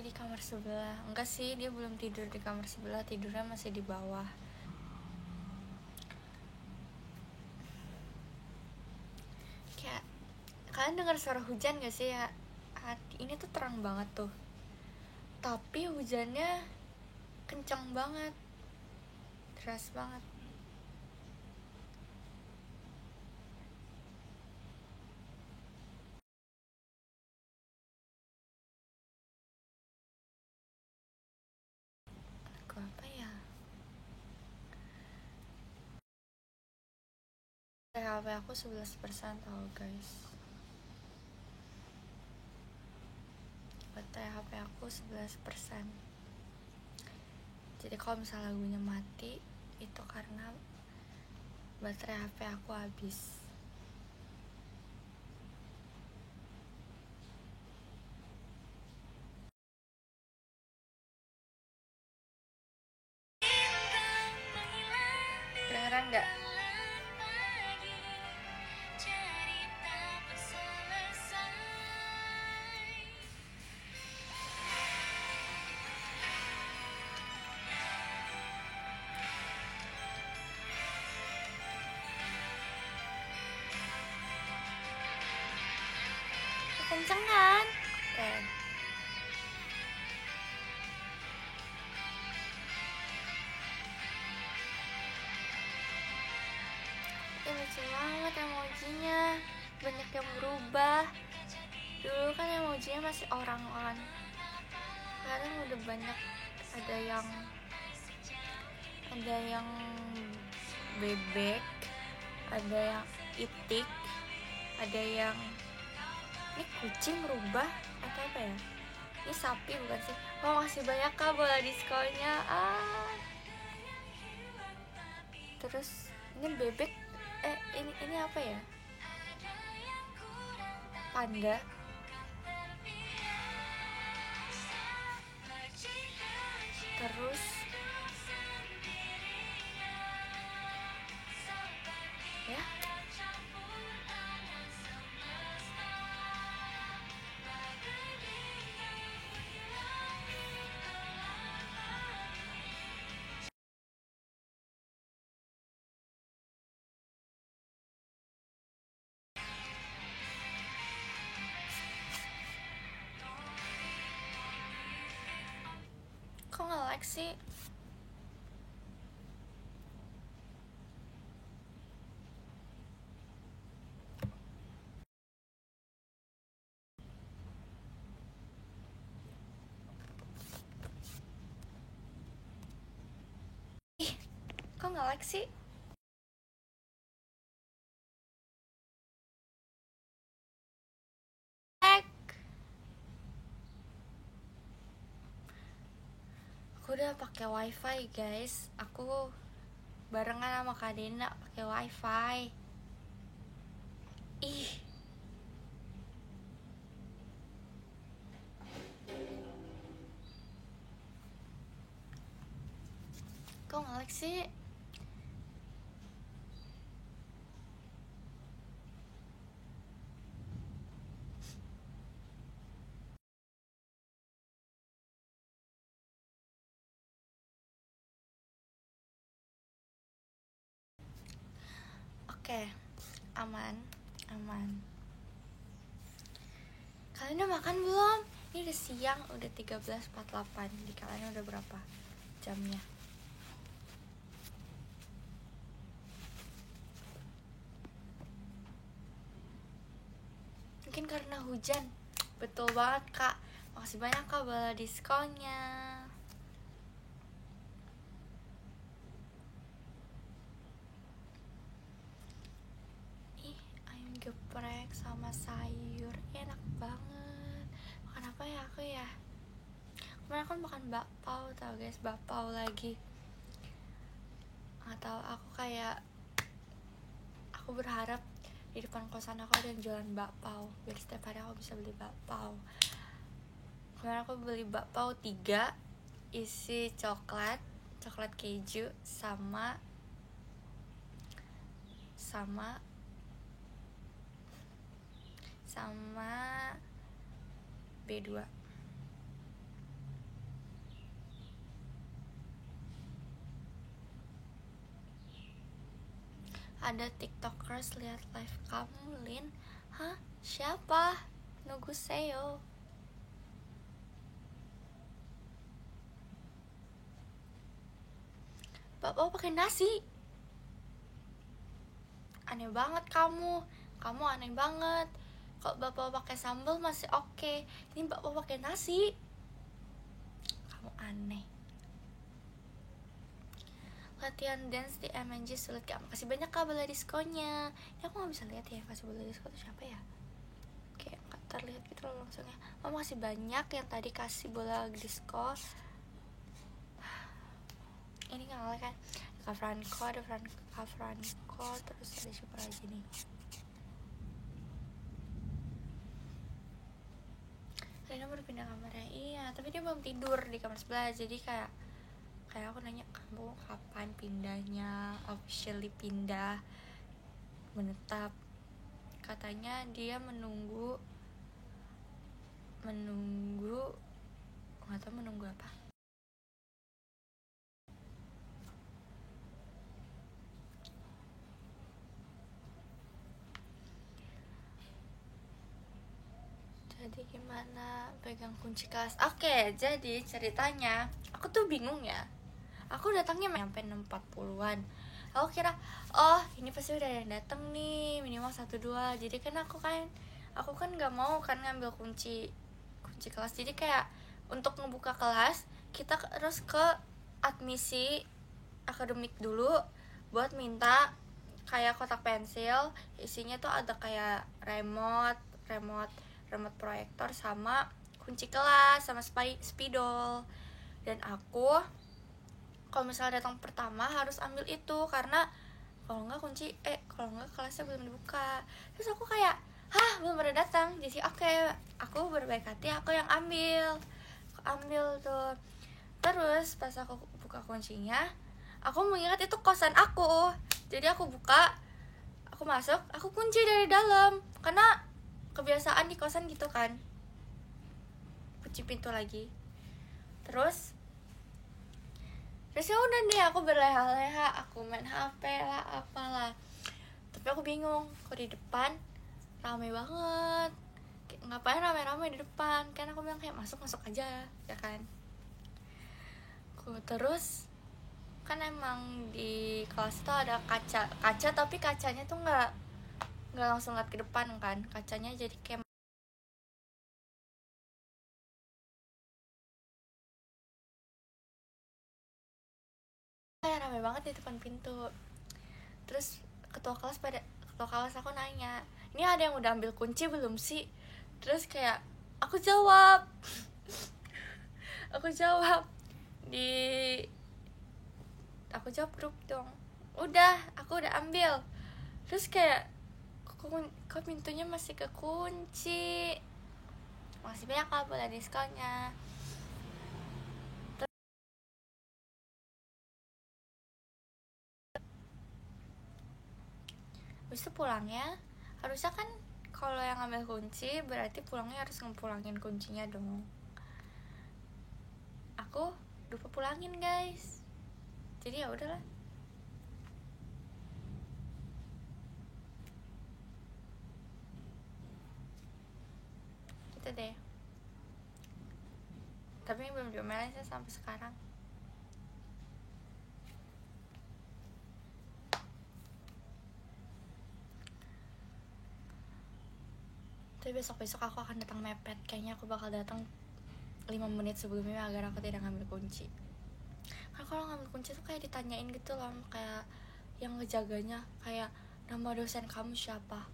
di kamar sebelah. Enggak sih, dia belum tidur di kamar sebelah, tidurnya masih di bawah. Kayak kalian dengar suara hujan gak sih ya? Ini tuh terang banget tuh, tapi hujannya kencang banget, deras banget. Lagu apa ya? HP aku 11% tau guys. Baterai HP aku 11%. Jadi kalau misalnya lagunya mati, itu karena baterai HP aku habis. Kedengeran gak? Kenceng kan? Oke. Ini lucu banget emojinya, banyak yang berubah. Dulu kan emojinya masih orang kan, sekarang udah banyak. Ada yang bebek, ada yang itik, ada yang ini kucing berubah atau apa ya, ini sapi bukan sih. Oh, masih banyak kak bola diskonya. Terus ini bebek, ini apa ya, panda. Terus ya, kok nggak like sih? Kok nggak like sih? Aku udah pakai wifi guys, aku barengan sama Kak Dena pakai wifi. Ih, kok nggak like sih? Oke, aman. Kalian udah makan belum? Ini udah siang, udah 13.48. Di kalian udah berapa jamnya? Mungkin karena hujan. Betul banget kak, makasih banyak kak bola diskonnya. Ih, ayam geprek sama sayur, enak banget. Makan apa ya aku ya? Kemarin aku makan bakpao tau guys, bakpao lagi. Nggak tahu, aku berharap di depan kosan aku ada yang jualan bakpao, biar setiap hari aku bisa beli bakpao. Kemarin aku beli bakpao 3, isi coklat keju sama B2. ada tiktokers lihat live kamu, Lin. Hah? Siapa? Nuguseyo. Bapak pakai nasi. Aneh banget kamu aneh banget. Kalau bapak pakai sambal masih oke, ini bapak pakai nasi. Kamu aneh. Latihan dance di MNJ sulit gak? Makasih banyak kak bola diskonya. Ya aku gak bisa lihat ya kasih bola disko itu siapa ya, kayak gak terlihat gitu loh langsungnya. Oh, makasih banyak yang tadi kasih bola disko. Ini gak ngalahin kan? Kak Franco, ada Kak Franco, terus ada siapa lagi nih? Rena baru pindah kamarnya, iya, tapi dia belum tidur di kamar sebelah. Jadi kayak aku nanya, kamu kapan pindahnya, officially pindah, menetap. Katanya dia menunggu nggak tahu menunggu apa. Jadi gimana pegang kunci kelas? Oke, jadi ceritanya aku tuh bingung ya. Aku datangnya sampai 6.40-an. Aku kira, oh ini pasti udah ada yang datang nih, minimal 1-2. Jadi kan aku kan nggak mau kan ngambil kunci kelas. Jadi kayak untuk ngebuka kelas kita harus ke admisi akademik dulu buat minta kayak kotak pensil, isinya tuh ada kayak remote proyektor sama kunci kelas sama spidol. Dan aku kalau misalnya datang pertama harus ambil itu, karena kalau nggak kelasnya belum dibuka. Terus aku kayak, belum pada datang. Jadi aku berbaik hati, aku yang ambil tuh. Terus pas aku buka kuncinya, aku mengingat itu kosan aku. Jadi aku buka, aku masuk, aku kunci dari dalam, karena kebiasaan di kosan gitu kan, kunci pintu lagi. Terus ya udah deh, aku berleha-leha, aku main HP lah, apalah. Tapi aku bingung, kok di depan rame banget, ngapain rame-rame di depan. Kan aku bilang kayak masuk aja ya kan. Terus kan emang di kelas itu ada kaca, tapi kacanya tuh nggak langsung lihat ke depan kan, kacanya jadi kayak rame banget di depan pintu. Terus ketua kelas aku nanya, ini ada yang udah ambil kunci belum sih? Terus kayak aku jawab grup dong, aku udah ambil. Terus kayak kok pintunya masih kekunci. Makasih banyak kak bola diskonnya. Habis itu pulangnya harusnya kan kalau yang ngambil kunci berarti pulangnya harus ngepulangin kuncinya dong. Aku lupa pulangin guys, jadi ya udahlah. Gitu deh. Tapi belum diomelin sih sampai sekarang. Tapi besok-besok aku akan datang mepet. Kayaknya aku bakal datang 5 menit sebelumnya agar aku tidak ngambil kunci. Karena kalau ngambil kunci tuh kayak ditanyain gitu loh, kayak yang ngejaganya kayak, nama dosen kamu siapa,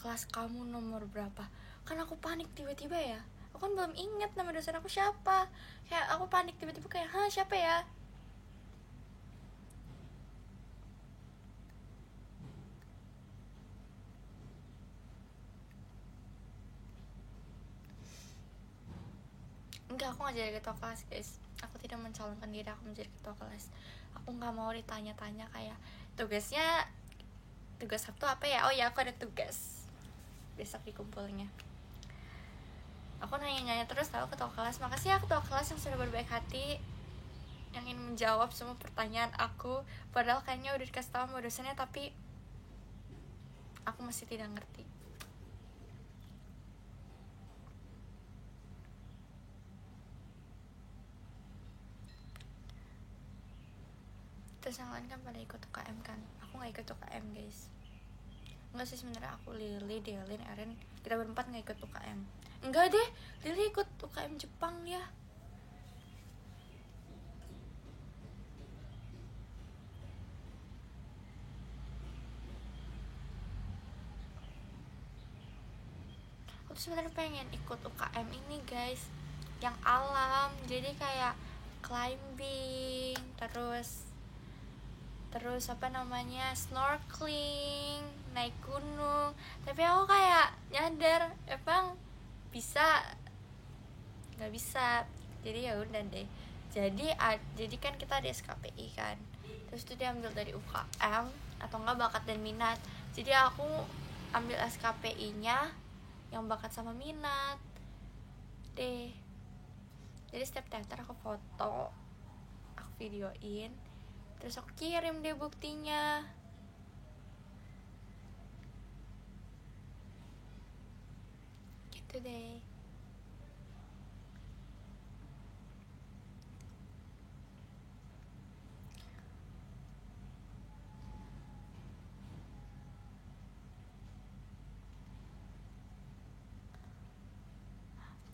kelas kamu nomor berapa. Kan aku panik tiba-tiba ya, aku kan belum inget nama dosen aku siapa. Kayak aku panik tiba-tiba kayak, siapa ya. Enggak, aku gak jadi ketua kelas guys. Aku tidak mencalonkan diri aku menjadi ketua kelas. Aku gak mau ditanya-tanya kayak, tugas Sabtu apa ya? Oh ya, aku ada tugas besok dikumpulnya. Aku nanya-nanya terus tahu ketua kelas. Makasih ya ketua kelas yang sudah berbaik hati. yang ingin menjawab semua pertanyaan aku, padahal kayaknya udah dikasih tahu sama dosennya, tapi aku masih tidak ngerti. Terus yang lain kan pada ikut UKM kan, aku nggak ikut UKM guys. Enggak sih, sebenarnya aku, Lily, Delin, Erin, kita berempat nggak ikut UKM. Enggak deh, Lily ikut UKM Jepang ya. Aku tuh sebenarnya pengen ikut UKM ini guys, yang alam, jadi kayak climbing, terus apa namanya, snorkeling, naik gunung. Tapi aku kayak nyadar emang bisa nggak bisa, jadi ya udah deh. Jadi kan kita ada SKPI kan, terus itu diambil dari UKM atau enggak bakat dan minat. Jadi aku ambil SKPI-nya yang bakat sama minat deh. Jadi setiap teater aku foto, aku videoin, terus aku kirim deh buktinya. Gitu deh.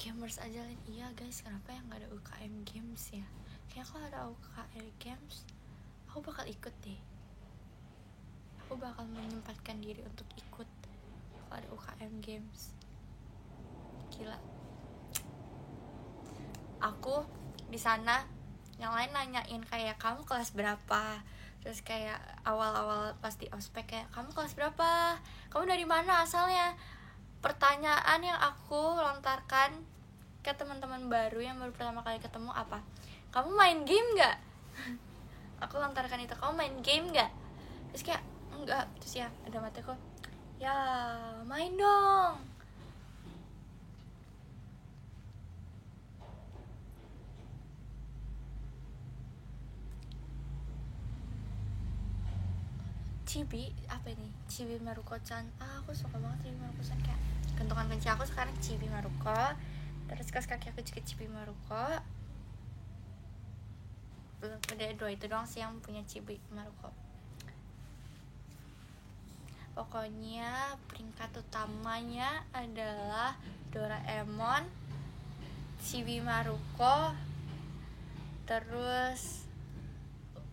Gamers aja Lin. Iya guys, kenapa yang gak ada UKM Games ya? Kayaknya kalau ada UKM Games aku bakal ikut deh. Aku bakal menyempatkan diri untuk ikut kalau ada UKM Games. Gila. Aku di sana, yang lain nanyain kayak kamu kelas berapa, terus kayak awal-awal pas di ospek kayak kamu kelas berapa, kamu dari mana asalnya. Pertanyaan yang aku lontarkan ke teman-teman baru yang baru pertama kali ketemu apa? Kamu main game nggak? Aku lontarkan itu, kamu main game nggak? Terus kayak enggak, terus ya ada mataku, ya main dong. Chibi apa ini? Chibi Maruko-chan. Aku suka banget Chibi Maruko-chan, kayak gantungan kunci aku sekarang Chibi Maruko. Terus kaos kaki aku juga Chibi Maruko. Udah dua itu doang sih yang punya Chibi Maruko. Pokoknya peringkat utamanya adalah Doraemon, Chibi Maruko, terus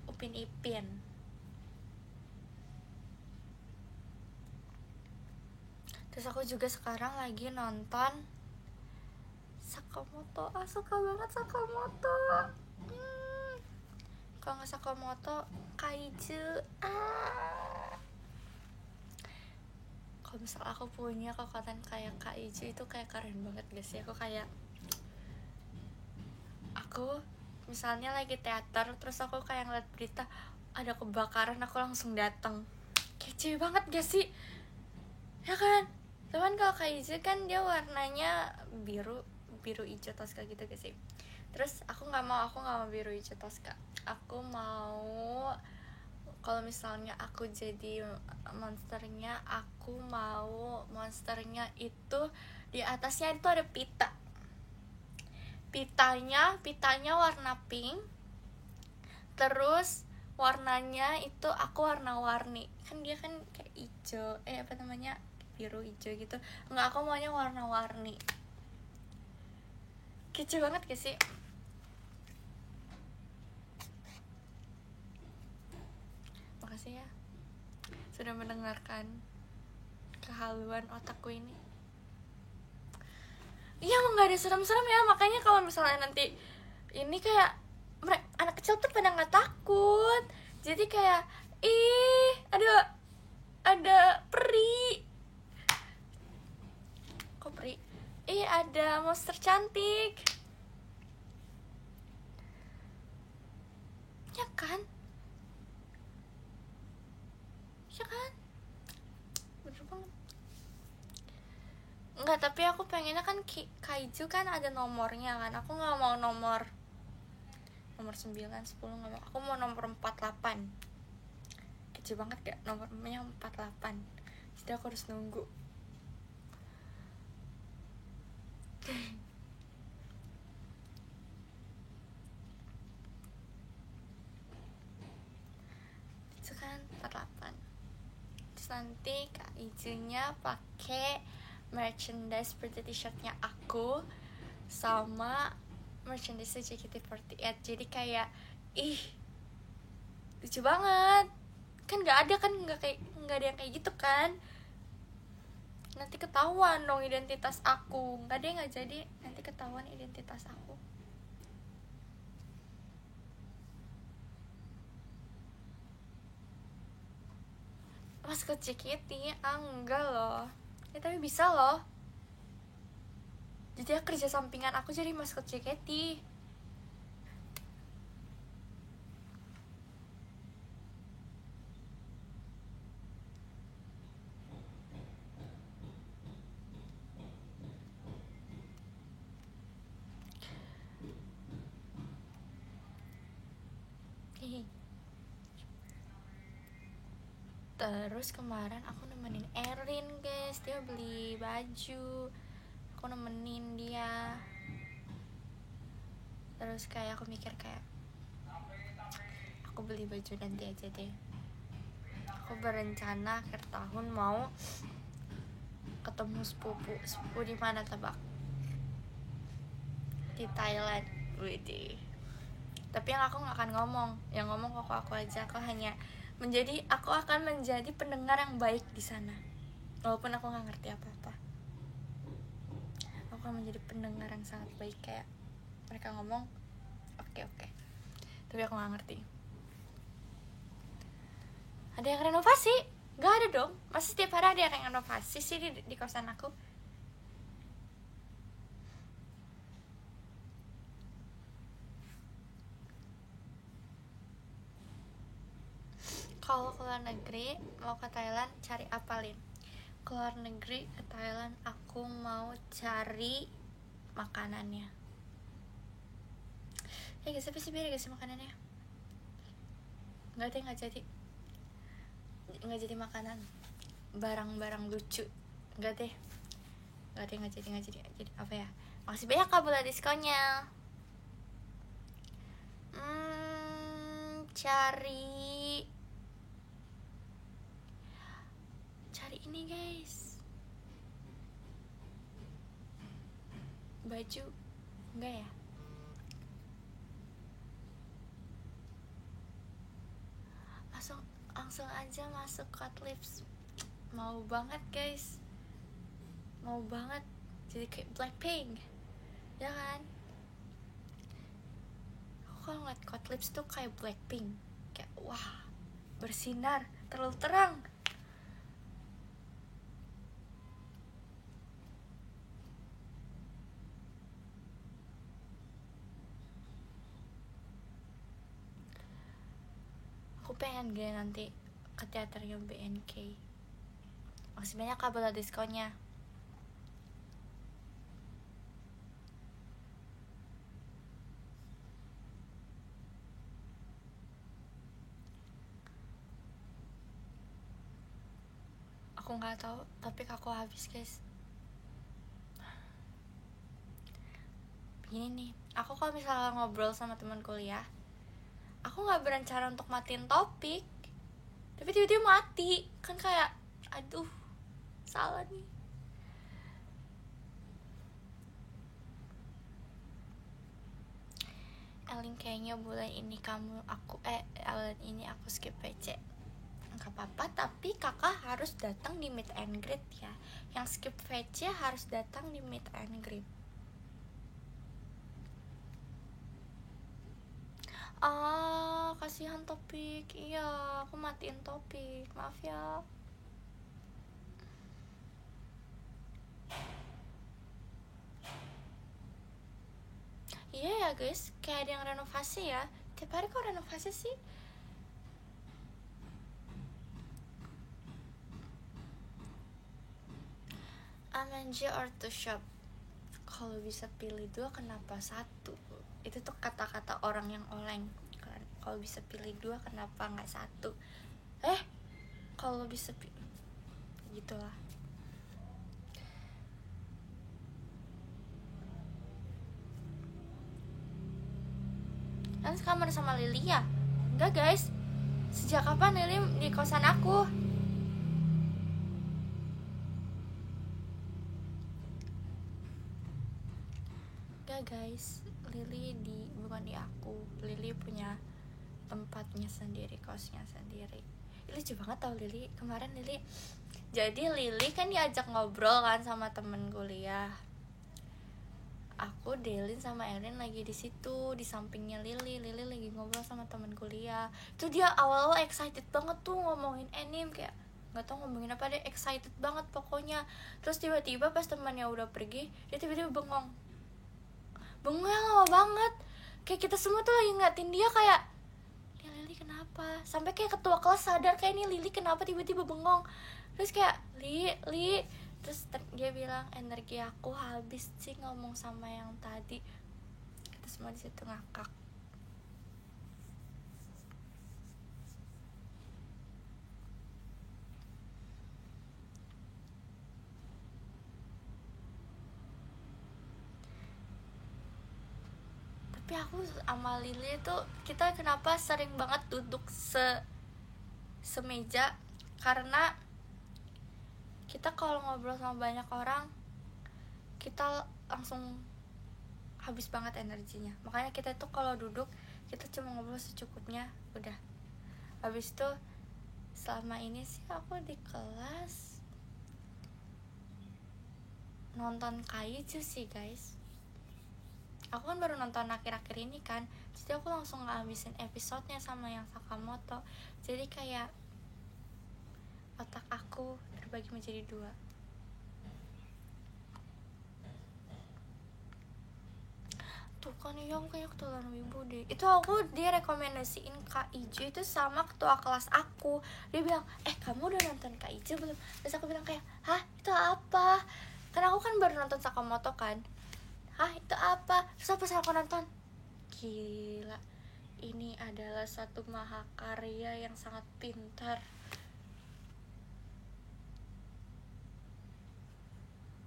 Upin Ipin. Terus aku juga sekarang lagi nonton Sakamoto. Suka banget Sakamoto. Kalau nggak Sakamoto, Kaiju. Kalau misal aku punya kekuatan kayak Kaiju itu kayak keren banget guys sih. Aku misalnya lagi teater, terus aku kayak ngeliat berita ada kebakaran, aku langsung datang. Kece banget gak sih? Ya kan? Cuman kalau Kaiju kan dia warnanya biru hijau Tosca gitu gak sih? Terus aku nggak mau biru hijau Tosca. Aku mau, kalau misalnya aku jadi monsternya, aku mau monsternya itu di atasnya itu ada pita. Pitanya warna pink. Terus warnanya itu aku warna-warni. Kan dia kan kayak hijau, apa namanya? Biru hijau gitu. Enggak, aku maunya warna-warni. Kece banget gak sih? Makasih ya sudah mendengarkan kehaluan otakku ini. Iya, emang gak ada serem-serem ya. Makanya kalau misalnya nanti ini kayak anak kecil tuh pada gak takut. Jadi kayak ada peri. Kok peri? Ada monster cantik. Ya kan? Bener banget. Enggak, tapi aku pengennya kan Kaiju kan ada nomornya kan. Aku gak mau nomor nomor 9, 10 nggak mau. Aku mau nomor 48. Kecil banget gak nomornya 48. Jadi aku harus nunggu. Itu kan 48. Terus nanti Kak Ijunya pakai merchandise seperti t-shirtnya aku sama merchandise JKT48. Jadi kayak lucu banget. Kan nggak ada yang kayak gitu kan. Nanti ketahuan dong identitas aku. Nggak ada yang nggak jadi, nanti ketahuan identitas aku. Maskot JKT enggak loh. Tapi bisa loh. Jadi kerja sampingan aku jadi maskot JKT. Terus kemarin aku nemenin Erin guys, dia beli baju, aku nemenin dia. Terus kayak aku mikir kayak aku beli baju nanti aja deh. Aku berencana akhir tahun mau ketemu sepupu di mana tebak? Di Thailand, Widih. Tapi yang aku nggak akan ngomong, yang ngomong aku aja. Aku akan menjadi pendengar yang baik di sana, walaupun aku nggak ngerti apa-apa. Aku akan menjadi pendengar yang sangat baik, kayak mereka ngomong, oke. Tapi aku nggak ngerti. Ada yang renovasi? Nggak ada dong. Masa setiap hari ada yang renovasi sih di kosan aku? Kalau ke luar negeri, mau ke Thailand, cari apa, Lin? Ke luar negeri, ke Thailand, aku mau cari makanannya. Guys, tapi sih beda gak sih makanannya? Nggak jadi makanan. Barang-barang lucu. Nggak jadi apa ya? Makasih banyak Kak Bula diskonnya. Cari ini guys, baju enggak ya? Langsung aja masuk Cut Lips. Mau banget guys, mau banget jadi kayak Blackpink, ya kan? Aku kalau ngeliat Cut Lips tuh kayak Blackpink, kayak wah, bersinar, terlalu terang. Aku pengen gak nanti ke teaternya BNK. Makasih banyak Kak Bula diskonnya. Aku nggak tahu, tapi aku habis guys. Begini nih, aku kalau misalnya ngobrol sama teman kuliah, aku nggak berencana untuk matiin topik, tapi tiba-tiba mati, kan kayak aduh, salah nih. Elin, kayaknya bulan ini bulan ini aku skip PC. Gak apa-apa, tapi kakak harus datang di meet and greet ya. Yang skip VC harus datang di meet and greet. Kasihan topik. Iya, aku matiin topik, maaf ya. Iya ya guys, kayak ada yang renovasi ya. Tiap hari kok renovasi sih? MNJ or to shop? kalau bisa pilih dua kenapa satu? Itu tuh kata-kata orang yang oleng kan. Kalau bisa pilih dua kenapa nggak satu? Kalau bisa gitulah. Kan sekamar sama Lily ya? Enggak guys, sejak kapan Lily di kosan aku? Enggak guys, Lily bukan di aku. Lily punya tempatnya sendiri, kosnya sendiri. Lucu banget tau Lily. Kemarin Lily, jadi Lily kan diajak ngobrol kan sama temen kuliah. Aku, Delin sama Erin lagi di situ di sampingnya Lily lagi ngobrol sama temen kuliah. Itu dia awal-awal excited banget tuh ngomongin anime, kayak nggak tau ngomongin apa deh, excited banget pokoknya. Terus tiba-tiba pas temannya udah pergi, dia tiba-tiba bengongnya lama banget. Kayak kita semua tuh lagi ngeliatin dia kayak, ini Lily kenapa? Sampai kayak ketua kelas sadar kayak, ini Lily kenapa tiba-tiba bengong. Terus kayak, Li terus dia bilang, energi aku habis sih ngomong sama yang tadi. Kita semua di situ ngakak. Tapi aku sama Lily tuh, kita kenapa sering banget duduk semeja, karena kita kalau ngobrol sama banyak orang, kita langsung habis banget energinya. Makanya kita tuh kalau duduk, kita cuma ngobrol secukupnya, udah. Habis itu, selama ini sih aku di kelas nonton kaiju sih guys. Aku kan baru nonton akhir-akhir ini kan, jadi aku langsung ngabisin episodenya sama yang Sakamoto. Jadi kayak otak aku terbagi menjadi dua. Tuh kan yang kayak ketularan wibu deh. Itu aku direkomendasiin kaiju itu sama ketua kelas aku. Dia bilang, kamu udah nonton kaiju belum? Terus aku bilang kayak, hah itu apa? Karena aku kan baru nonton Sakamoto kan. Hah itu apa? Terus pas aku nonton, gila, ini adalah satu mahakarya yang sangat pintar.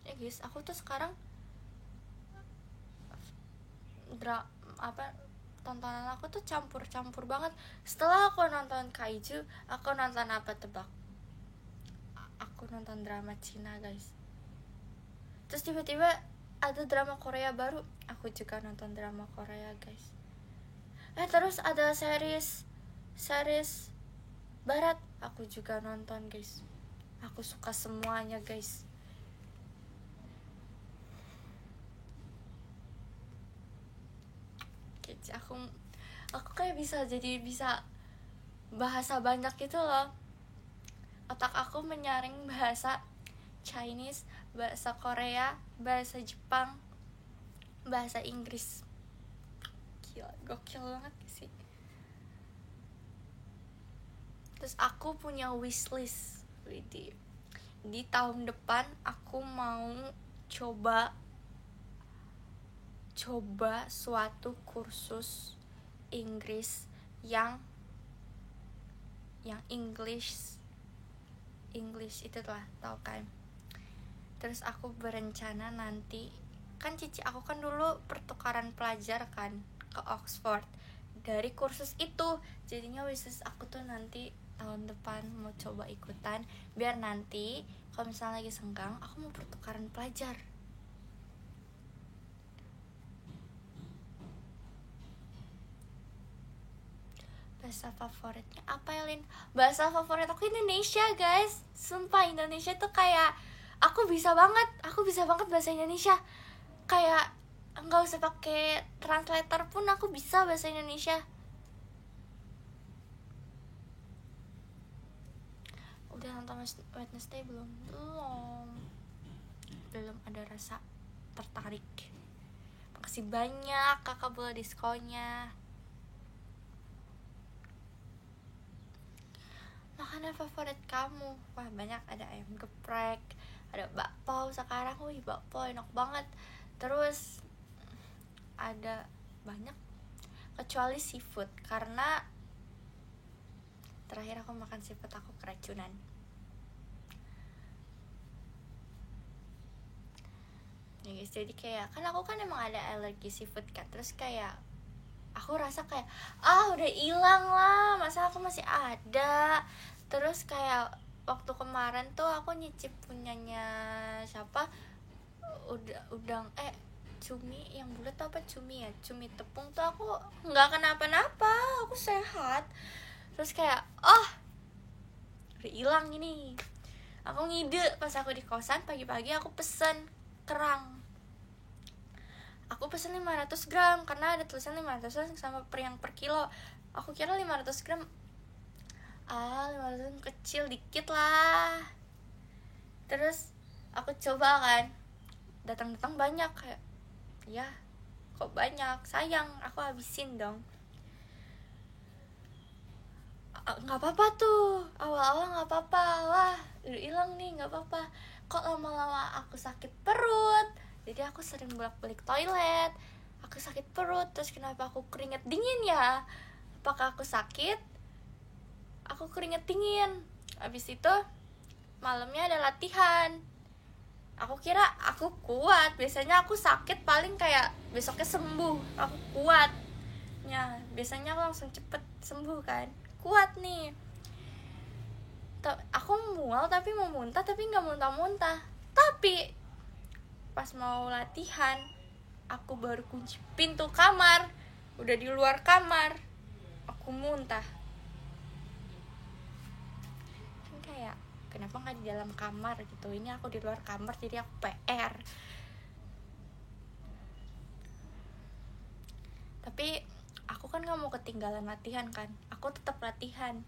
Ya guys, aku tuh sekarang tontonan aku tuh campur-campur banget. Setelah aku nonton kaiju, aku nonton apa tebak? Aku nonton drama Cina guys. Terus tiba-tiba ada drama Korea baru, aku juga nonton drama Korea guys. Terus ada series barat, aku juga nonton guys. Aku suka semuanya guys. Aku kayak bisa bahasa banyak gitu loh. Otak aku menyaring bahasa Chinese, bahasa Korea, bahasa Jepang, bahasa Inggris. Gila, gokil banget sih. Terus aku punya wishlist, di tahun depan aku mau coba suatu kursus Inggris yang English itu lah, tau kan. Terus aku berencana nanti, kan cici aku kan dulu pertukaran pelajar kan ke Oxford dari kursus itu. Jadinya wishlist aku tuh nanti tahun depan mau coba ikutan, biar nanti kalau misalnya lagi senggang aku mau pertukaran pelajar. Bahasa favoritnya apa ya, Lin? Bahasa favorit aku Indonesia guys. Sumpah Indonesia tuh kayak aku bisa banget bahasa Indonesia. Kayak nggak usah pakai translator pun aku bisa bahasa Indonesia. Udah nonton Wednesday belum ada rasa tertarik. Makasih banyak kakak bola diskonya. Makanan favorit kamu? Wah banyak, ada ayam geprek, ada bakpao sekarang. Wih bakpao enak banget. Terus ada banyak kecuali seafood, karena terakhir aku makan seafood aku keracunan. Ya guys, jadi kayak kan aku kan emang ada alergi seafood kan, terus kayak aku rasa kayak udah hilang lah, masa aku masih ada. Terus kayak waktu kemarin tuh aku nyicip punyanya siapa, udang cumi yang bulat apa cumi ya, cumi tepung tuh aku nggak kenapa-napa, aku sehat. Terus kayak udah hilang ini. Aku ngide pas aku di kosan pagi-pagi, aku pesen kerang. Aku pesen 500 gram karena ada tulisan 500 sama yang per kilo. Aku kira 500 gram 500 gram kecil dikit lah. Terus aku coba kan, datang-datang banyak, kayak ya kok banyak, sayang, aku habisin dong. Nggak apa-apa tuh, awal-awal nggak apa-apa, wah udah hilang nih, nggak apa-apa. Kok lama-lama aku sakit perut, jadi aku sering bolak-balik toilet, aku sakit perut. Terus kenapa aku keringet dingin ya, apakah aku sakit? Aku keringet dingin. Habis itu malamnya ada latihan, aku kira aku kuat, biasanya aku sakit paling kayak besoknya sembuh, aku kuat ya, biasanya aku langsung cepet sembuh kan, kuat nih. Aku mual tapi mau muntah, tapi nggak muntah-muntah. Tapi pas mau latihan, aku baru kunci pintu kamar, udah di luar kamar aku muntah. Kan kayak kenapa nggak di dalam kamar gitu, ini aku di luar kamar jadi aku PR. Tapi aku kan nggak mau ketinggalan latihan kan, aku tetap latihan,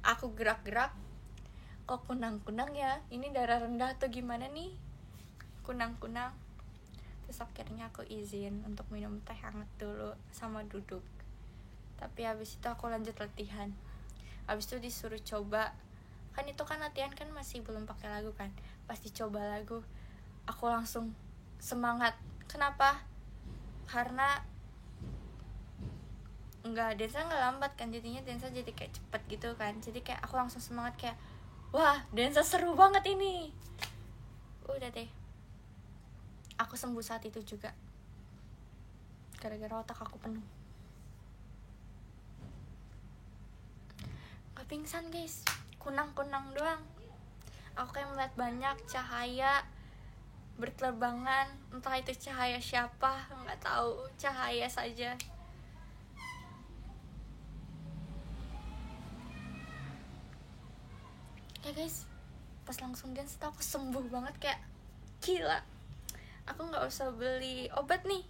aku gerak-gerak. Kok kunang-kunang ya, ini darah rendah atau gimana nih, kunang-kunang. Terus akhirnya aku izin untuk minum teh hangat dulu sama duduk. Tapi habis itu aku lanjut latihan. Habis itu disuruh coba, kan itu kan latihan kan masih belum pakai lagu kan, pas dicoba lagu aku langsung semangat. Kenapa? Karena Densa nggak lambat kan, jadinya Densa jadi kayak cepet gitu kan, jadi kayak aku langsung semangat, kayak wah Densa seru banget ini. Udah deh, aku sembuh saat itu juga gara-gara otak aku penuh. Gak pingsan guys, kunang-kunang doang. Aku kayak melihat banyak cahaya berterbangan, entah itu cahaya siapa, nggak tahu, cahaya saja. Ya guys, pas langsung dance itu aku sembuh banget, kayak gila, aku nggak usah beli obat nih.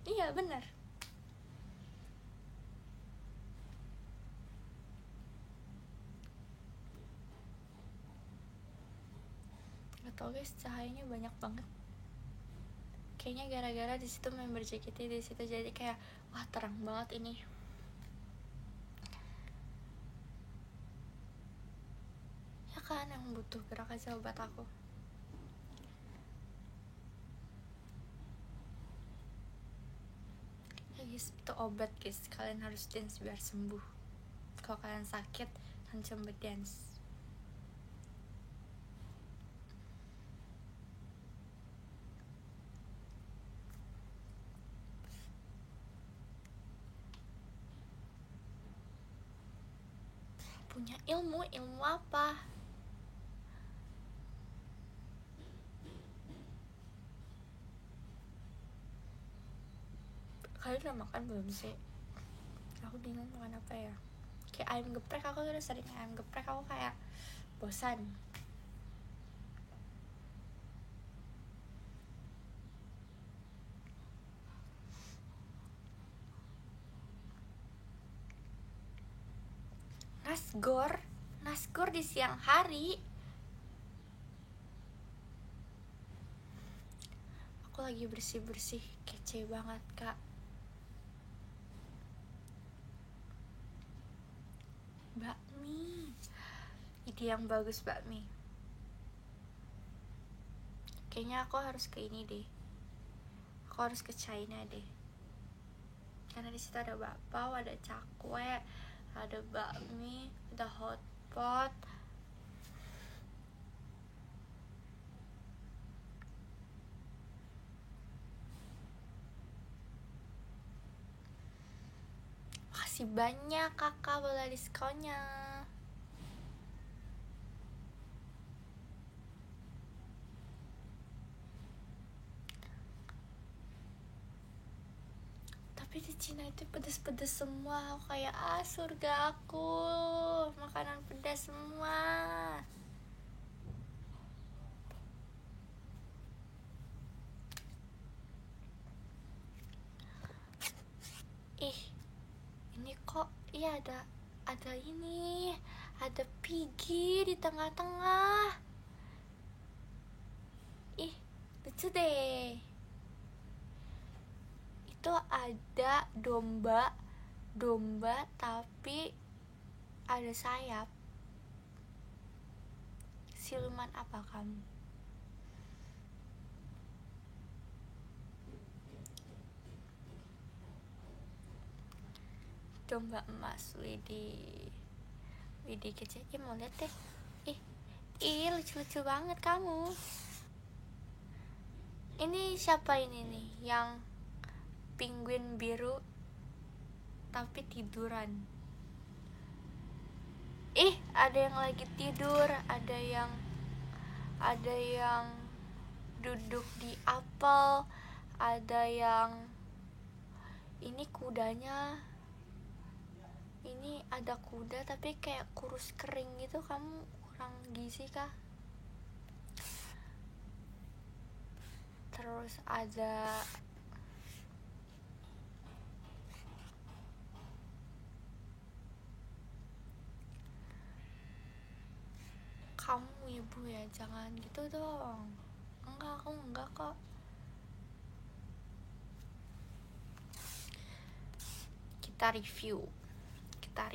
Iya benar. Gak tau guys, cahayanya banyak banget. Kayaknya gara-gara di situ member JKT di situ, jadi kayak wah terang banget ini. Ya kan, yang butuh gerak aja obat aku. Ya guys, itu obat guys, kalian harus dance biar sembuh. Kalau kalian sakit, kalian coba dance. Punya ilmu apa? Kalian udah makan belum sih? Aku bingung makan apa ya. Kayak ayam geprek, aku udah sering ayam geprek, aku kayak bosan. Nasgor di siang hari. Aku lagi bersih-bersih, kece banget kak. Bakmi, ide yang bagus bakmi. kayaknya aku harus ke ini deh, aku harus ke China deh, karena di situ ada bakpao, ada cakwe, ada bakmi, ada hotpot. Makasih banyak kakak bola diskonnya. Tapi di Cina itu pedas-pedas semua. Aku kayak surga aku, makanan pedas semua. Ini kok iya ada ini, ada Piggy di tengah-tengah. Lucu deh. Itu ada domba tapi ada sayap. Siluman apa kamu? Domba emas. Widih kecil. Mau lihat deh. Lucu-lucu banget kamu. Ini siapa ini nih yang penguin biru tapi tiduran? Ada yang lagi tidur, ada yang duduk di apel, ada yang ini kudanya. Ini ada kuda tapi kayak kurus kering gitu. Kamu kurang gizi kah? Terus ada kamu ibu ya, jangan gitu dong. Enggak, aku enggak kok. Kita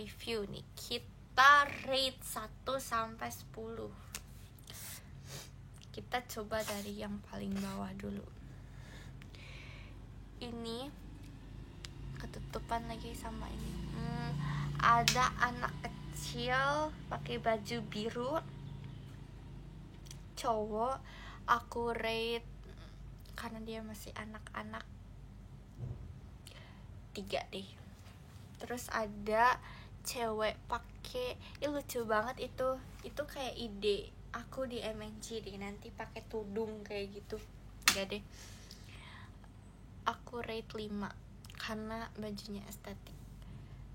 review nih. Kita rate 1 sampai 10. Kita coba dari yang paling bawah dulu. Ini ketutupan lagi sama ini. Ada anak kecil pakai baju biru, cowok. Aku rate karena dia masih anak-anak 3 deh. Terus ada cewek pakai, lucu banget itu kayak ide aku di MNC deh, nanti pakai tudung kayak gitu. Enggak deh, aku rate 5 karena bajunya estetik.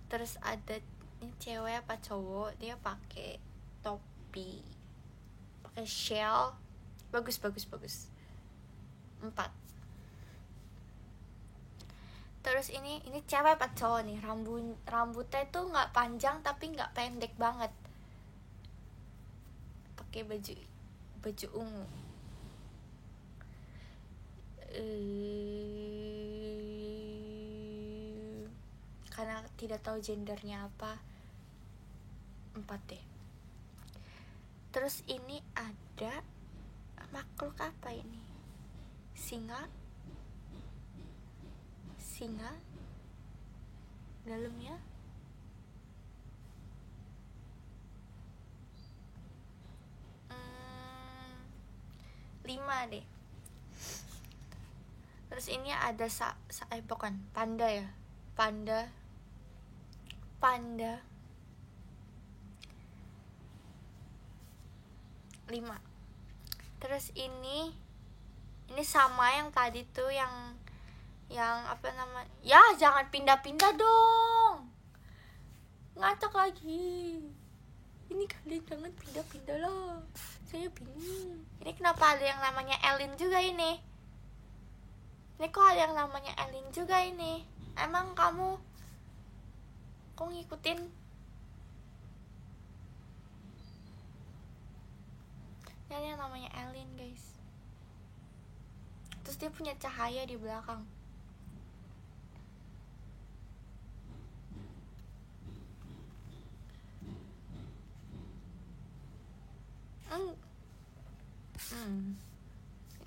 Terus ada ini cewek apa cowok, dia pakai topi, pakai shell, bagus 4. Terus ini cewek apa cowok nih, rambutnya tuh nggak panjang tapi nggak pendek banget, pakai baju ungu. Karena tidak tahu gendernya apa, 4 deh. Terus ini ada makhluk apa ini, singa dalamnya. Lima deh. Terus ini ada bukan panda ya, panda 5. Terus ini sama yang tadi tuh, yang apa nama ya, jangan pindah-pindah dong, ngacak lagi. Ini kalian jangan pindah-pindah lah, saya bingung. Ini kenapa ada yang namanya Elin juga ini kok ada yang namanya Elin juga ini? Emang kamu kok ngikutin? Ini yang namanya Elin guys. Terus dia punya cahaya di belakang.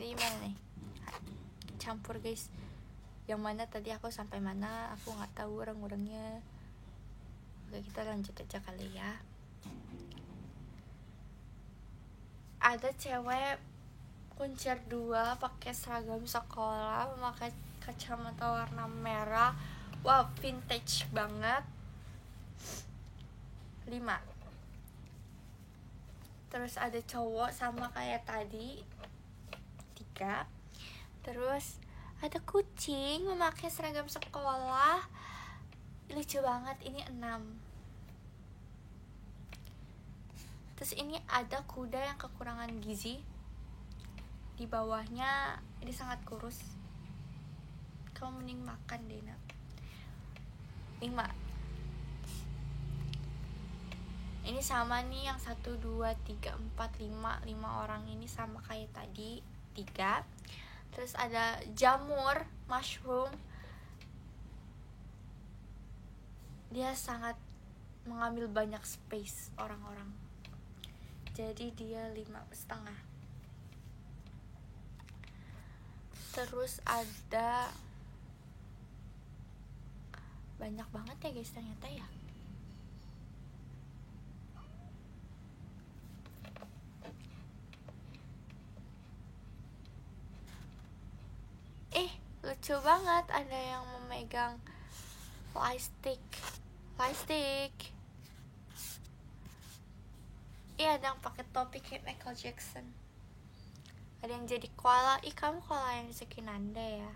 Ini campur guys. Yang mana tadi aku sampai mana aku nggak tahu orang-orangnya. Oke, kita lanjut aja kali ya. Ada cewek kuncir 2 pakai seragam sekolah, memakai kacamata warna merah. Wow, vintage banget. 5. Terus ada cowok sama kayak tadi. 3. Terus ada kucing memakai seragam sekolah. Lucu banget, ini 6. Terus ini ada kuda yang kekurangan gizi. Di bawahnya ini sangat kurus. Kamu mending makan deh nak. 5. Ini sama nih yang 1, 2, 3, 4, 5 orang ini sama kayak tadi. 3. Terus ada jamur, mushroom. Dia sangat mengambil banyak space orang-orang. Jadi dia 5,5. Terus ada banyak banget ya guys ternyata ya. Lucu banget, ada yang memegang lightstick. Iya, ada yang pakai topi kayak Michael Jackson. Ada yang jadi koala. Kamu koala yang disukain Anda ya.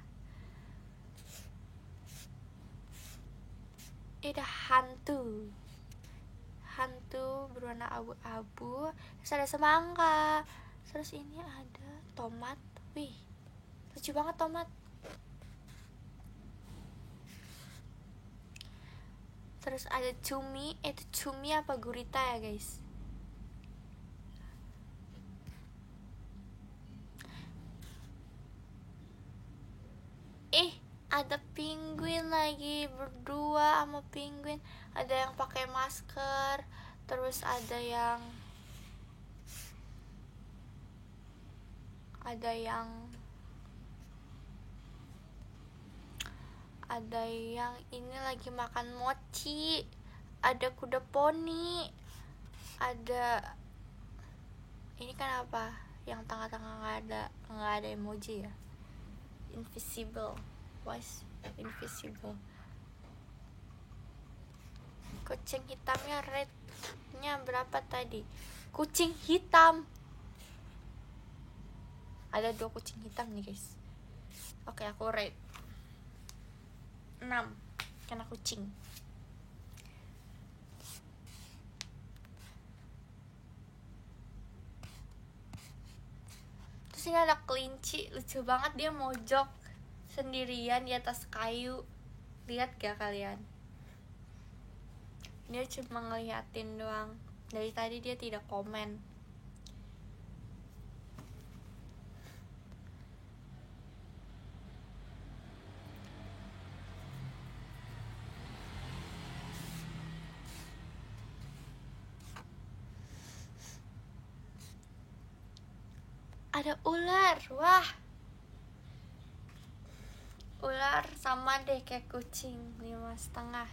Ada hantu berwarna abu-abu. Terus ada semangka. Terus ini ada tomat. Wih, lucu banget tomat. Terus ada cumi. Itu cumi apa gurita ya guys? Ada penguin lagi berdua sama penguin. Ada yang pakai masker. Terus ada yang ini lagi makan mochi. Ada kuda poni. Ada ini kan apa? Yang tengah-tengah nggak ada emoji ya. Invisible. Was invisible. Kucing hitamnya rate-nya berapa tadi? Kucing hitam. Ada 2 kucing hitam nih guys. Oke, aku rate 6 karena kucing. Terus ini ada kelinci, lucu banget, dia mojok sendirian di atas kayu. Lihat gak kalian? Dia cuma ngeliatin doang. Dari tadi dia tidak komen. Ada ular. Wah, ular sama deh kayak kucing. 5,5.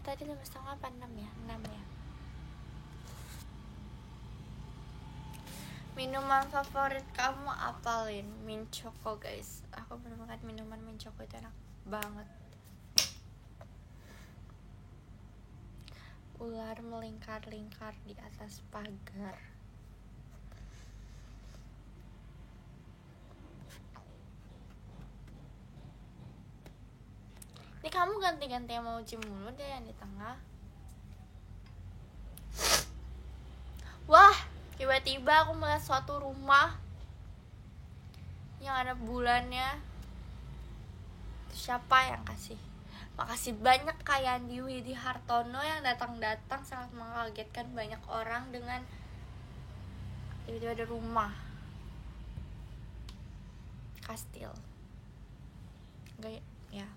Tadi 5,5 apa 6 ya? 6 ya. Minuman favorit kamu apa, Lin? Mint choco guys. Aku pernah makan minuman mint choco, itu enak banget. Ular melingkar-lingkar di atas pagar. Ini kamu ganti-ganti emoji mulu deh yang di tengah. Wah, tiba-tiba aku melihat suatu rumah yang ada bulannya. Siapa yang kasih? Makasih banyak Kak Yandi Widi Hartono yang datang sangat mengagetkan banyak orang dengan tiba-tiba ada rumah kastil. Enggak ya?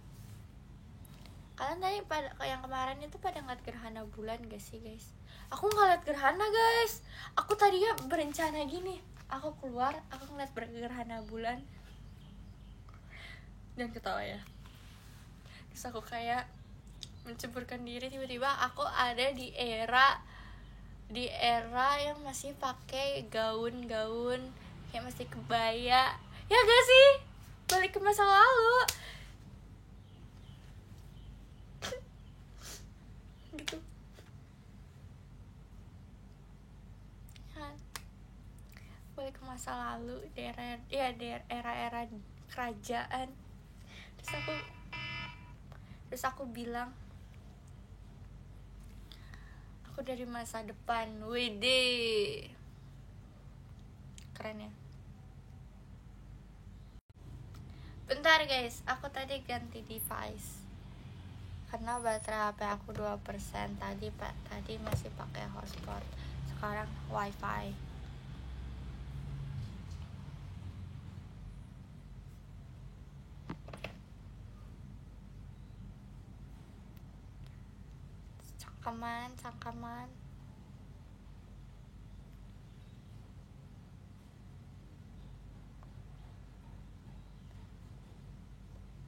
Kalian tadi pada yang kemarin itu pada ngeliat gerhana bulan gak sih guys? Aku nggak liat gerhana guys. Aku tadinya berencana gini, aku keluar, aku ngeliat gerhana bulan dan ketawa ya. Terus aku kayak menceburkan diri, tiba-tiba aku ada di era yang masih pakai gaun kayak masih kebaya. Ya gak sih? Balik ke masa lalu. Gitu. Ya. Balik ke masa lalu di era kerajaan. Terus aku bilang, aku dari masa depan. Wede. Keren ya. Bentar guys, aku tadi ganti device karena baterai HP aku 2%. Tadi masih pakai hotspot, sekarang wifi.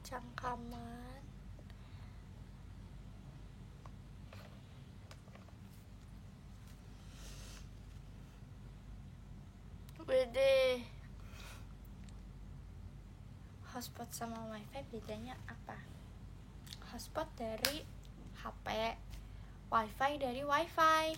Cangkeman. Wede. Hotspot sama wifi bedanya apa? Hotspot dari HP, wifi dari wifi.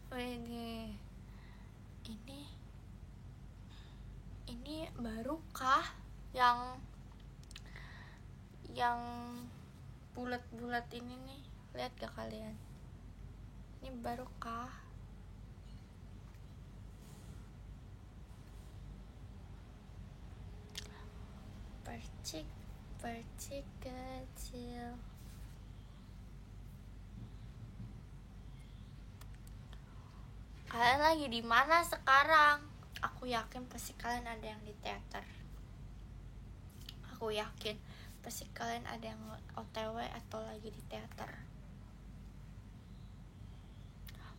Wede. Ini barukah yang bulat-bulat ini nih? Lihat gak kalian? Ini barukah? Percik kecil. Kalian lagi di mana sekarang? Aku yakin pasti kalian ada yang di teater. Aku yakin pasti kalian ada yang OTW atau lagi di teater.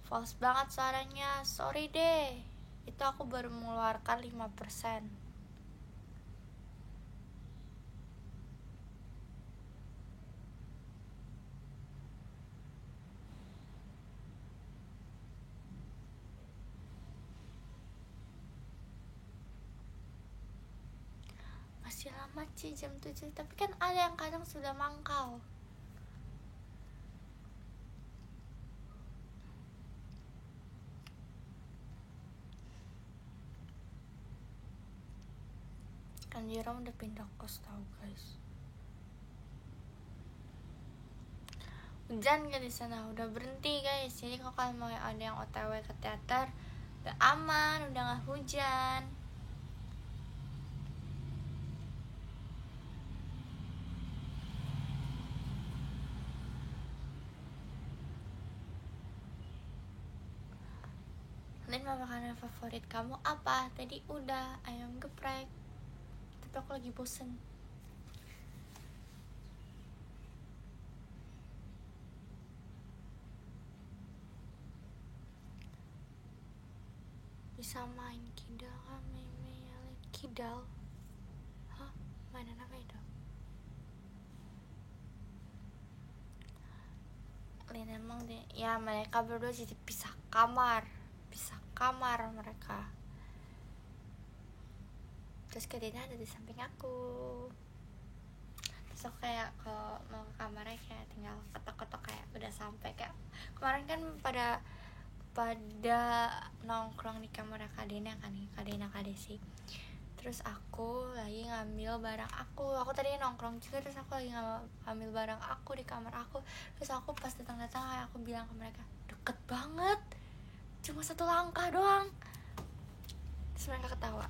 False banget suaranya, sorry deh. Itu aku baru mengeluarkan 5%. Masih lama sih, jam 7. Tapi kan ada yang kadang sudah mangkal. Kan Jerome udah pindah kos tau guys. Hujan gak di sana? Udah berhenti guys. Jadi kalau kalian mau ada yang OTW ke teater, udah aman, udah gak hujan. Lin, makanan favorit kamu apa? Tadi udah, ayam geprek. Tapi aku lagi bosen. Bisa main kidal kan? Kidal? Hah? Mainan apa itu? Lin, emang deh. Ya mereka berdua jadi pisah kamar mereka. Terus Kadena ada di samping aku. Terus aku kayak kalau mau ke kamarnya kayak tinggal ketok-ketok kayak udah sampai. Kayak kemarin kan pada nongkrong di kamar Kadena kan nih, Kadena Kadesi. Terus aku lagi ngambil barang aku tadi nongkrong juga, terus aku lagi ngambil barang aku di kamar aku. Terus aku pas datang kayak aku bilang ke mereka, deket banget, cuma 1 langkah doang. Terus mereka ketawa.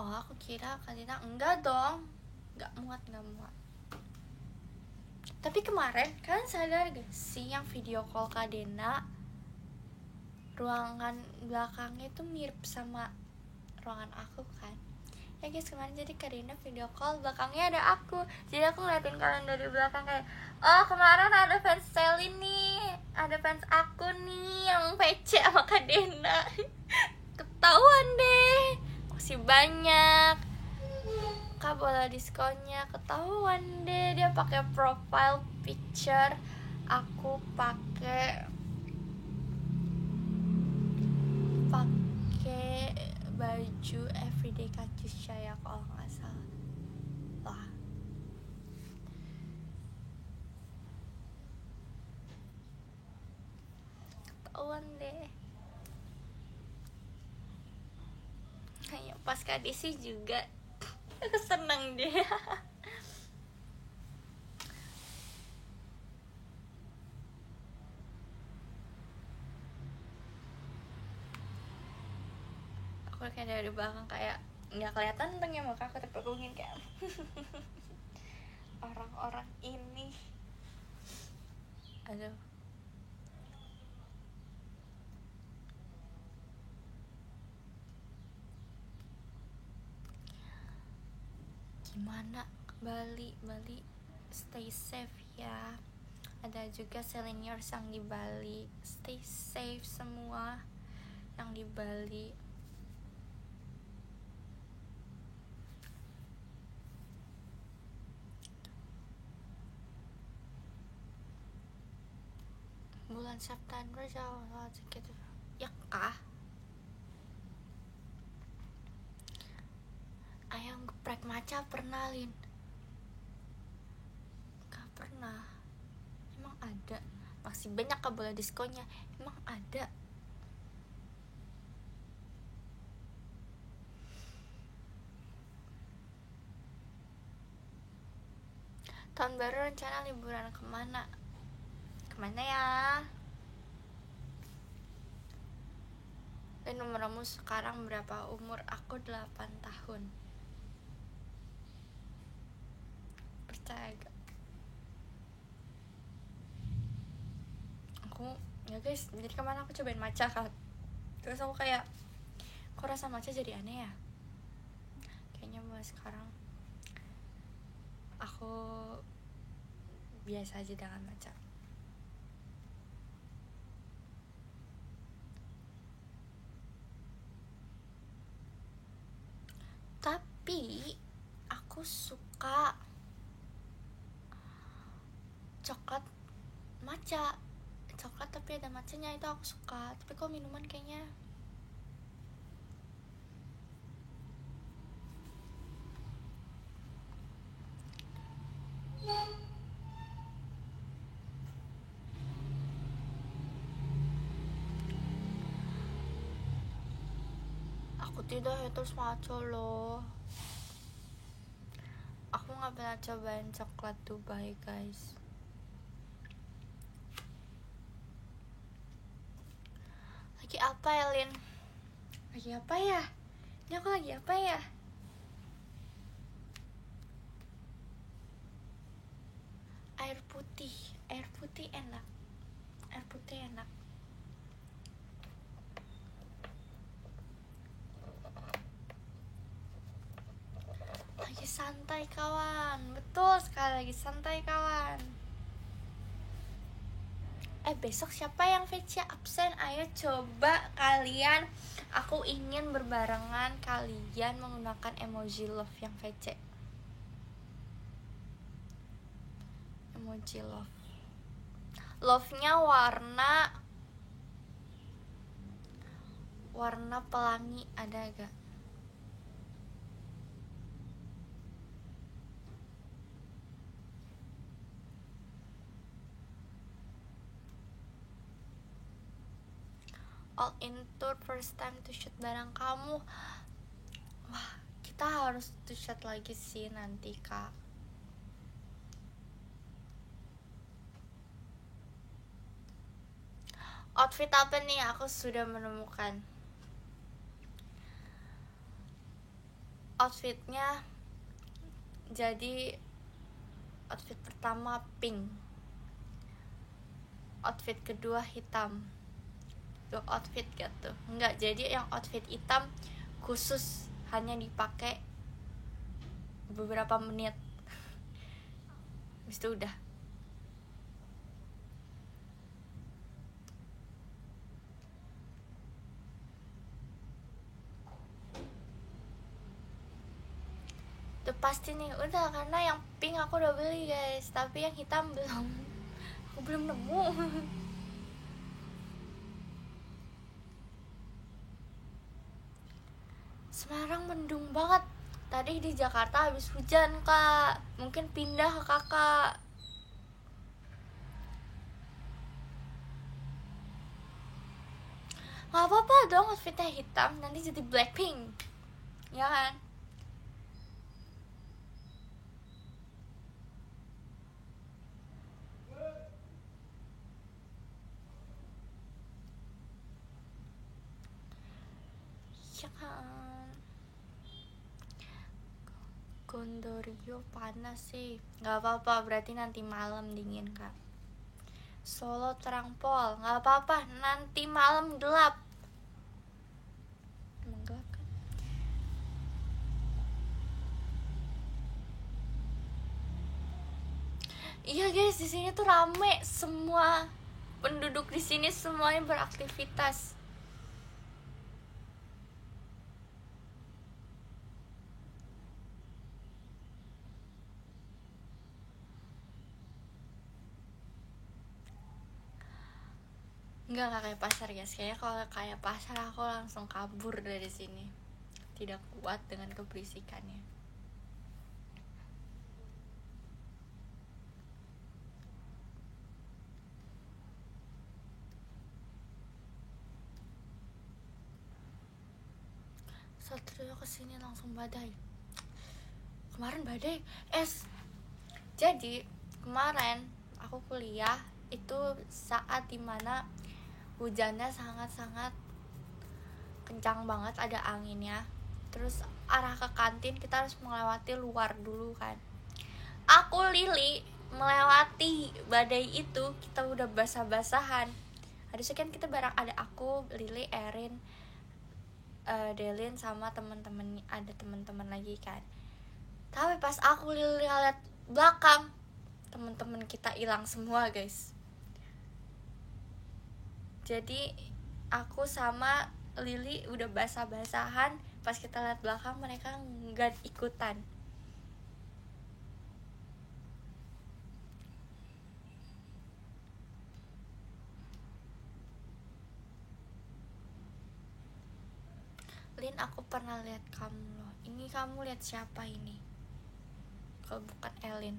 Oh, aku kira Kak Dina. Enggak dong, nggak muat. Tapi kemarin kalian sadar gak sih yang video call Kak Dina, ruangan belakangnya tuh mirip sama ruangan aku kan? Ya guys, kemarin jadi Kak Dina video call, belakangnya ada aku. Jadi aku ngeliatin kalian dari belakang kayak, oh kemarin ada fans Selin nih, ada fans aku nih yang PC sama Kak Dina. Ketahuan deh, masih banyak. Kak bola diskonnya, ketahuan deh. Dia pakai profile picture, aku pakai baju everyday Katusha ya kalau nggak salah. Wah, ketahuan deh. Kayak pas Kak Desi juga. Aku seneng deh. Aku kayak dari belakang kayak nggak kelihatan tentangnya muka aku, tapi aku ingin kayak orang-orang ini. Aduh. Gimana Bali stay safe ya. Ada juga seniors yang di Bali, stay safe semua yang di Bali. Bulan September jauh banget gitu ya kah? Ayam geprek maca pernah Lin? Gak pernah. Emang ada? Masih banyak Kak bola diskonnya. Emang ada? Tahun baru rencana liburan kemana? Kemana ya? Dan umurmu sekarang berapa? Umur aku 8 tahun. Percaya gak? Aku, ya guys, jadi kemana aku cobain matcha kan. Terus aku kayak, kok rasa matcha jadi aneh ya? Kayaknya mulai sekarang aku biasa aja dengan matcha. Tapi aku suka coklat matcha, coklat tapi ada matchanya, itu aku suka. Tapi kok minuman kayaknya aku tidak haters matcha loh. Aku nggak pernah cobain coklat Dubai guys. Lagi apa ya Lin? Lagi apa ya? Ini aku lagi apa ya? Air putih enak. Air putih enak. Lagi santai kawan. Betul sekali, lagi santai kawan. Besok siapa yang VC absen? Ayo coba kalian. Aku ingin berbarengan kalian menggunakan emoji love yang VC. Emoji love. Love-nya warna pelangi, ada gak? All in tour first time to shoot bareng kamu. Wah, kita harus to shoot lagi sih nanti kak. Outfit apa nih? Aku sudah menemukan outfitnya, jadi outfit pertama pink, outfit kedua hitam. Tuh outfit gitu. Enggak, jadi yang outfit hitam khusus hanya dipakai beberapa menit. Habis itu udah. Udah pasti nih, udah, karena yang pink aku udah beli guys, tapi yang hitam belum. Aku belum nemu. Semarang mendung banget. Tadi di Jakarta habis hujan kak, mungkin pindah ke kakak. Gak apa-apa dong outfitnya hitam, nanti jadi Blackpink, ya kan? Ya kan. Gondorio panas sih. Gak apa-apa, berarti nanti malam dingin kak. Solo terang pol, gak apa-apa, nanti malam gelap. Emang gelap kan? Iya guys, di sini tuh rame, semua penduduk di sini semuanya beraktivitas. Enggak kayak pasar guys. Kayaknya kalau kayak pasar aku langsung kabur dari sini. Tidak kuat dengan keberisikannya. Satrio kesini langsung badai. Kemarin badai es. Jadi kemarin aku kuliah itu saat dimana hujannya sangat-sangat kencang banget, ada anginnya. Terus arah ke kantin kita harus melewati luar dulu kan. Aku Lili melewati badai itu, kita udah basah-basahan. Harusnya kan kita bareng, ada aku, Lili, Erin, Delin sama teman-teman, ada teman-teman lagi kan. Tapi pas aku Lili lihat belakang, teman-teman kita hilang semua guys. Jadi aku sama Lili udah basah-basahan, pas kita lihat belakang mereka nggak ikutan. Lin, aku pernah lihat kamu loh. Ini kamu lihat siapa ini? Kalau bukan Elin.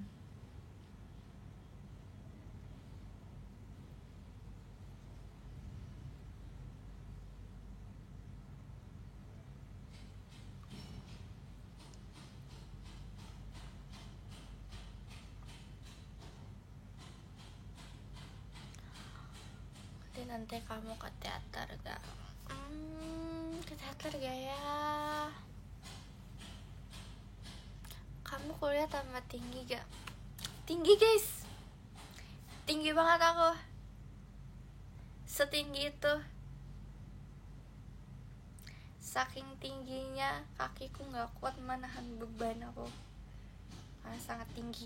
Lin, nanti kamu ke teater gak? Ke teater gak ya? Kamu kuliah tambah tinggi gak? Tinggi guys, tinggi banget aku, setinggi itu. Saking tingginya kakiku gak kuat menahan beban aku, karena sangat tinggi.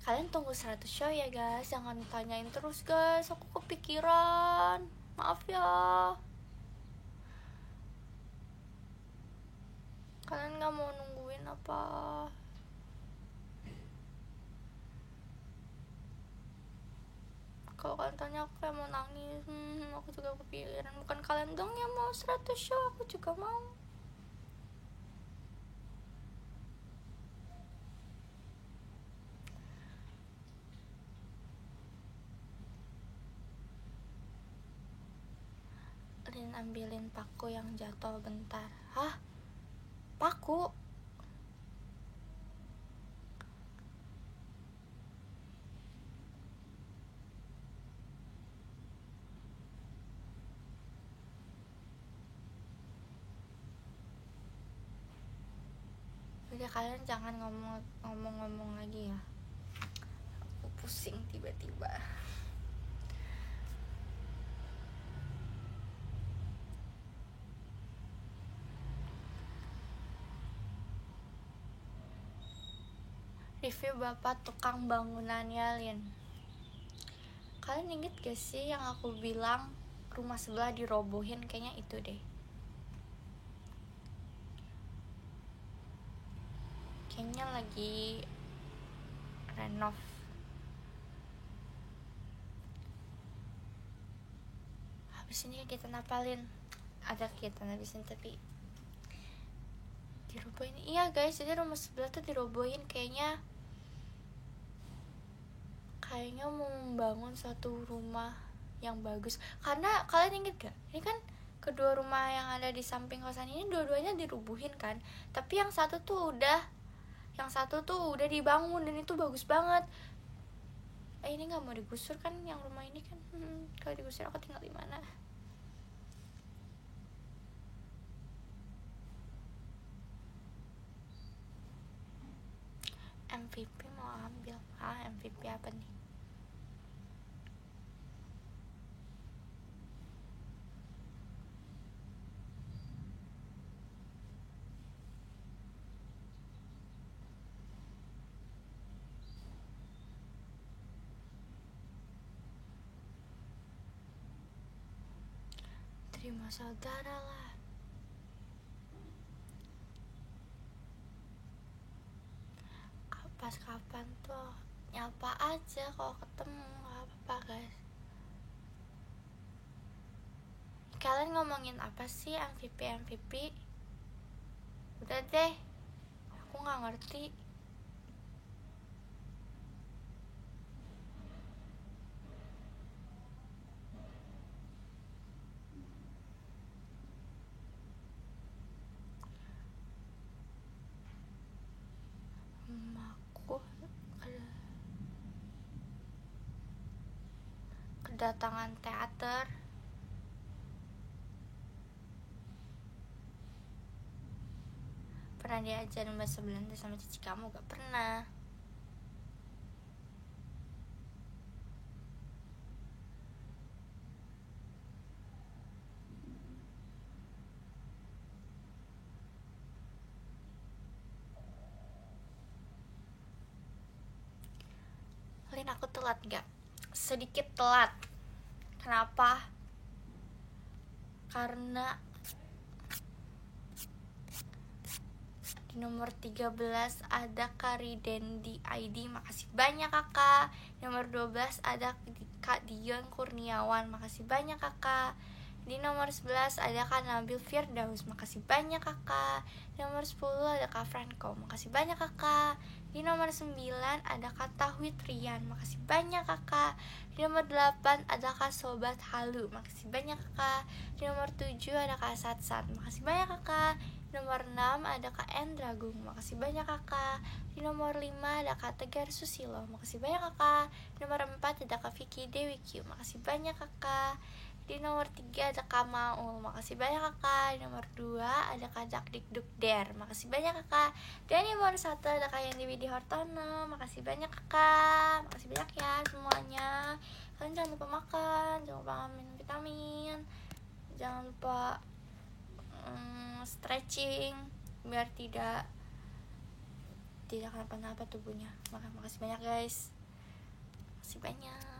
Kalian tunggu 100 show ya guys, jangan tanyain terus guys, aku kepikiran. Maaf ya. Kalian gak mau nungguin apa? Kalau kalian tanya aku kayak mau nangis. Aku juga kepikiran. Bukan kalian dong yang mau 100 show, aku juga mau. Lin, ambilin paku yang jatuh bentar. Hah? Paku? Oke, kalian jangan ngomong lagi ya, aku pusing tiba-tiba. Review bapak tukang bangunannya, Lin. Kalian inget gak sih yang aku bilang rumah sebelah dirobohin? Kayaknya itu deh. Kayaknya lagi renov. Habis ini kita napalin. Ada kita habisin tapi dirobohin. Iya guys, jadi rumah sebelah tuh dirobohin. Kayaknya mau membangun suatu rumah yang bagus. Karena kalian inget gak? Ini kan kedua rumah yang ada di samping kosan ini dua-duanya dirubuhin kan. Tapi yang satu tuh udah dibangun dan itu bagus banget. Ini nggak mau digusur kan yang rumah ini kan? Kalau digusur aku tinggal di mana? MVP mau ambil. MVP apa nih? Terima saudara lah. Pas kapan tuh nyapa aja kalau ketemu, nggak apa-apa guys. Kalian ngomongin apa sih MVP? Udah deh, aku nggak ngerti. Aku kedatangan teater. Pernah diajarin bahasa Belanda sama cici kamu? Gak pernah. Lin, aku telat gak? Sedikit telat. Kenapa? Karena di nomor 13 ada Karidendi ID, makasih banyak kakak. Di nomor 12 ada Kak Dion Kurniawan, makasih banyak kakak. Di nomor 11 ada Kak Nabil Firdaus, makasih banyak kakak. Di nomor 10 ada Kak Franco, makasih banyak kakak. Di nomor 9 ada Kak Tahwid Rian, makasih banyak kakak. Di nomor 8 ada Kak Sobat Halu, makasih banyak kakak. Di nomor 7 ada Kak Satsat, makasih banyak kakak. Di nomor 6 ada Kak Endra Gung, makasih banyak kakak. Di nomor 5 ada Kak Tegar Susilo, makasih banyak kakak. Di nomor 4 ada Kak Vicky Dewi Q, makasih banyak kakak. Di nomor 3 ada Kak Maul, makasih banyak kakak. Di nomor 2 ada Kak Dakdikduk Der, makasih banyak kakak. Dan di nomor 1 ada Kak Yandi Widi Hartono, makasih banyak kakak. Makasih banyak ya semuanya. Kalian jangan lupa makan, jangan lupa minum vitamin, jangan lupa stretching biar tidak kenapa-napa tubuhnya. Makasih banyak guys, makasih banyak.